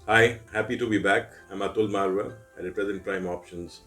Hi, happy to be back. I'm Atul Marwa. I represent Prime Options.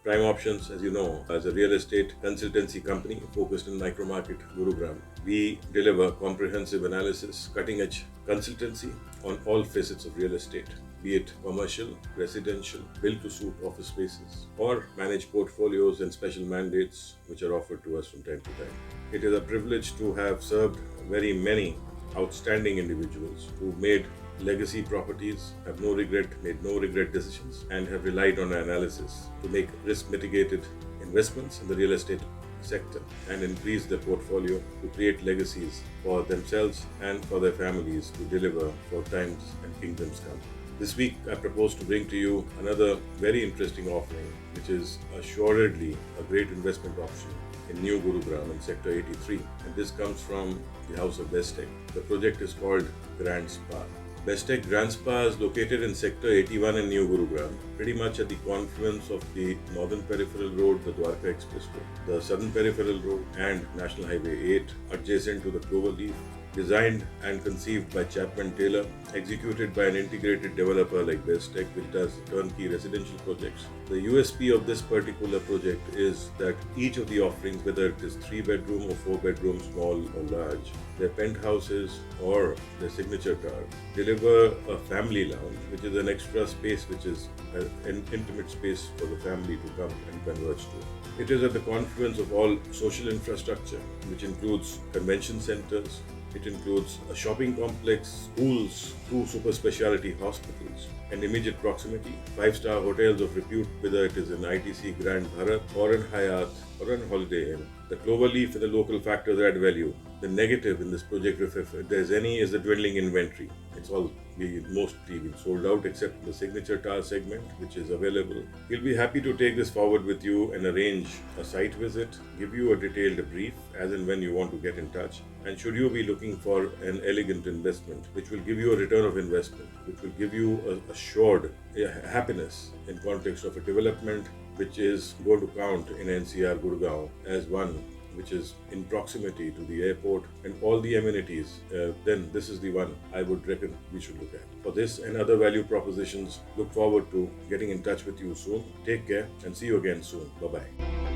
Prime Options, as you know, is a real estate consultancy company focused in micro-market Gurugram. We deliver comprehensive analysis, cutting-edge consultancy on all facets of real estate, be it commercial, residential, built-to-suit office spaces, or manage portfolios and special mandates which are offered to us from time to time. It is a privilege to have served very many outstanding individuals who made legacy properties, have no regret, made no regret decisions, and have relied on analysis to make risk mitigated investments in the real estate sector and increase their portfolio to create legacies for themselves and for their families to deliver for times and kingdoms come. This week, I propose to bring to you another very interesting offering, which is assuredly a great investment option in New Gurugram in Sector 83. And this comes from the House of Bestech. The project is called Grand Spa. Bestech Grand Spa is located in Sector 81 in New Gurugram, pretty much at the confluence of the Northern Peripheral Road, the Dwarka Expressway, the Southern Peripheral Road, and National Highway 8, adjacent to the Cloverleaf. Designed and conceived by Chapman Taylor, executed by an integrated developer like Bestech, which does turnkey residential projects. The USP of this particular project is that each of the offerings, whether it is 3 bedroom or 4 bedroom, small or large, their penthouses or their signature tower, deliver a family lounge, which is an extra space, which is an intimate space for the family to come and converge to. It is at the confluence of all social infrastructure, which includes convention centers, it includes a shopping complex, schools, two super specialty hospitals, and immediate proximity, five-star hotels of repute, whether it is in ITC Grand Bharat or in Hyatt or in Holiday Inn. The cloverleaf and the local factors add value. The negative in this project, if there's any, is the dwindling inventory. It's all mostly been sold out except the signature tower segment, which is available. We'll be happy to take this forward with you and arrange a site visit, give you a detailed brief as and when you want to get in touch. And should you be looking for an elegant investment, which will give you a return of investment, which will give you a assured happiness in context of a development which is going to count in NCR Gurgaon as one which is in proximity to the airport and all the amenities, then this is the one I would reckon we should look at. For this and other value propositions, look forward to getting in touch with you soon. Take care and see you again soon. Bye bye.